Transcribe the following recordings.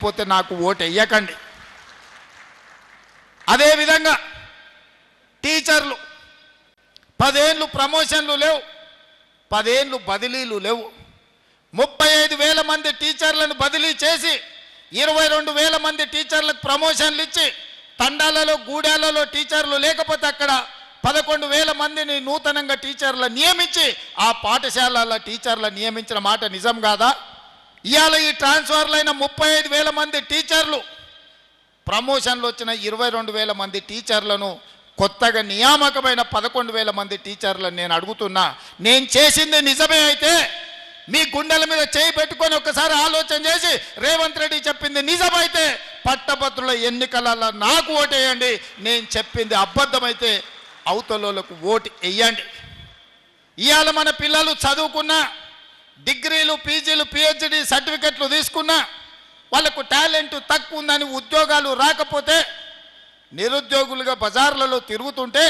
పోతే నాకు ఓటు వేయకండి. అదేవిధంగా టీచర్లు 10 ఏళ్ళు ప్రమోషన్లు లేవు, 10 ఏళ్ళు బదిలీలు లేవు. 35,000 మంది టీచర్లను బదిలీ చేసి 22,000 మంది టీచర్లకు ప్రమోషన్లు ఇచ్చి తండాలలో గూడాలలో టీచర్లు లేకపోతే అక్కడ 11,000 మందిని నూతనంగా టీచర్లు నియమించి ఆ పాఠశాలల టీచర్లు నియమించిన మాట నిజం కాదా? ఇవాళ ఈ ట్రాన్స్ఫర్లైన 35,000 మంది టీచర్లు, ప్రమోషన్లు వచ్చిన 22,000 మంది టీచర్లను, కొత్తగా నియామకమైన 11,000 మంది టీచర్లను నేను అడుగుతున్నా, నేను చేసింది నిజమే అయితే మీ గుండెల మీద చేయి పెట్టుకొని ఒకసారి ఆలోచన చేసి రేవంత్ రెడ్డి చెప్పింది నిజమైతే పట్టభద్రుల ఎన్నికలలో నాకు ఓటేయండి, నేను చెప్పింది అబద్ధమైతే అవతలకు ఓటు వేయండి. ఇవాళ మన పిల్లలు చదువుకున్నా, డిగ్రీలు, పీజీలు, పిహెచ్డి సర్టిఫికెట్లు తీసుకున్నా వాళ్ళకు టాలెంట్ తక్కువ ఉందని ఉద్యోగాలు రాకపోతే నిరుద్యోగులుగా బజార్లలో తిరుగుతుంటే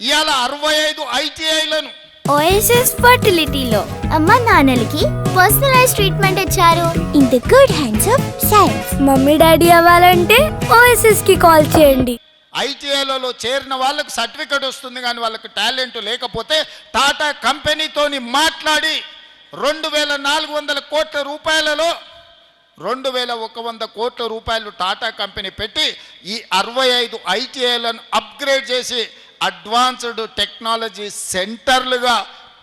ఇవాళ 65 ఐటీఐలను ఓఎస్ఎస్ ఫర్టిలిటీలో అమ్మ నాన్నలకి పర్సనలైజ్ ట్రీట్మెంట్ ఇచ్చారు. In the good hands of science. Mummy daddy అవ్వాలంటే ఓఎస్ఎస్ కి కాల్ చేయండి. ఐటీఐలలో చేరిన వాళ్ళకు సర్టిఫికెట్ వస్తుంది, కానీ వాళ్ళకు టాలెంట్ లేకపోతే టాటా కంపెనీతోని మాట్లాడి 2,400 కోట్ల రూపాయలలో 2,100 కోట్ల రూపాయలు టాటా కంపెనీ పెట్టి ఈ 65 ఐటీఐలను అప్గ్రేడ్ చేసి అడ్వాన్స్డ్ టెక్నాలజీ సెంటర్లుగా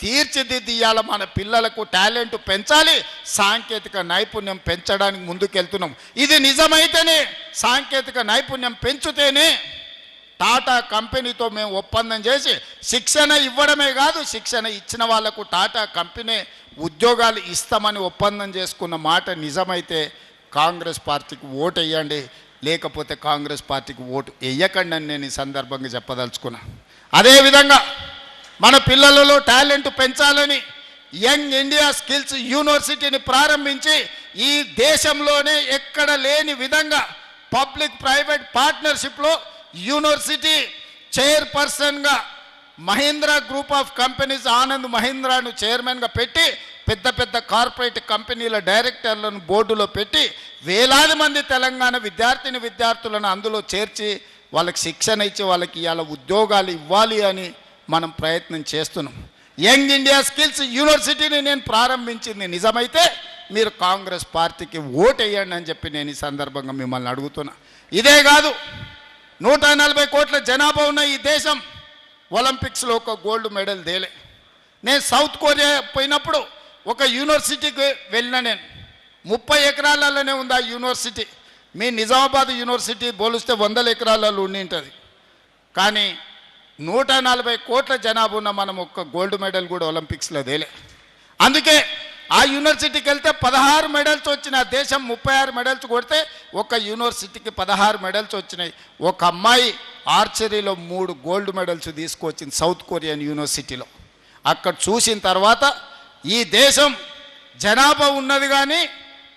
తీర్చిదిద్దియాల మన పిల్లలకు టాలెంట్ పెంచాలి, సాంకేతిక నైపుణ్యం పెంచడానికి ముందుకెళ్తున్నాం. ఇది నిజమైతేనే, సాంకేతిక నైపుణ్యం పెంచుతేనే టాటా కంపెనీతో మేము ఒప్పందం చేసి శిక్షణ ఇవ్వడమే కాదు, శిక్షణ ఇచ్చిన వాళ్లకు టాటా కంపెనీ ఉద్యోగాలు ఇస్తామని ఒప్పందం చేసుకున్న మాట నిజమైతే కాంగ్రెస్ పార్టీకి ఓటు వేయండి, లేకపోతే కాంగ్రెస్ పార్టీకి ఓటు వేయకండి అని నేను ఈ సందర్భంగా చెప్పదలుచుకున్నా. అదేవిధంగా మన పిల్లలలో టాలెంట్ పెంచాలని యంగ్ ఇండియా స్కిల్స్ యూనివర్సిటీని ప్రారంభించి ఈ దేశంలోనే ఎక్కడ లేని విధంగా పబ్లిక్ ప్రైవేట్ పార్ట్నర్షిప్లో యూనివర్సిటీ చైర్పర్సన్గా Mahindra group of companies Anand మహీంద్రాను చైర్మన్గా పెట్టి పెద్ద పెద్ద కార్పొరేట్ కంపెనీల డైరెక్టర్లను బోర్డులో పెట్టి వేలాది మంది తెలంగాణ విద్యార్థులను అందులో చేర్చి వాళ్ళకి శిక్షణ ఇచ్చి వాళ్ళకి ఇవాళ ఉద్యోగాలు ఇవ్వాలి అని మనం ప్రయత్నం చేస్తున్నాం. యంగ్ ఇండియా స్కిల్స్ యూనివర్సిటీని నేను ప్రారంభించింది నిజమైతే మీరు కాంగ్రెస్ పార్టీకి ఓటు వేయండి అని చెప్పి నేను ఈ సందర్భంగా మిమ్మల్ని అడుగుతున్నా. ఇదే కాదు, 140 కోట్ల జనాభా ఉన్న ఈ దేశం ఒలింపిక్స్లో ఒక గోల్డ్ మెడల్ తేలే. నేను సౌత్ కొరియా పోయినప్పుడు ఒక యూనివర్సిటీకి వెళ్ళిన, నేను 30 ఎకరాలలోనే ఉంది ఆ యూనివర్సిటీ. మీ నిజామాబాద్ యూనివర్సిటీ పోలిస్తే 100 ఎకరాలలో ఉండి ఉంటుంది. కానీ 140 కోట్ల జనాభా ఉన్న మనం ఒక్క గోల్డ్ మెడల్ కూడా ఒలింపిక్స్లో తేలే. అందుకే ఆ యూనివర్సిటీకి వెళ్తే 16 మెడల్స్ వచ్చినాయి. దేశం 36 మెడల్స్ కొడితే ఒక యూనివర్సిటీకి 16 మెడల్స్ వచ్చినాయి. ఒక అమ్మాయి ఆర్చరీలో 3 గోల్డ్ మెడల్స్ తీసుకొచ్చింది సౌత్ కొరియన్ యూనివర్సిటీలో. అక్కడ చూసిన తర్వాత ఈ దేశం జనాభా ఉన్నది కానీ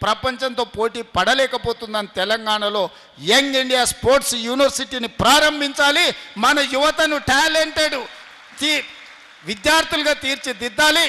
ప్రపంచంతో పోటీ పడలేకపోతుందని తెలంగాణలో యంగ్ ఇండియా స్పోర్ట్స్ యూనివర్సిటీని ప్రారంభించాలి. మన యువతను టాలెంటెడ్ విద్యార్థులుగా తీర్చిదిద్దాలి.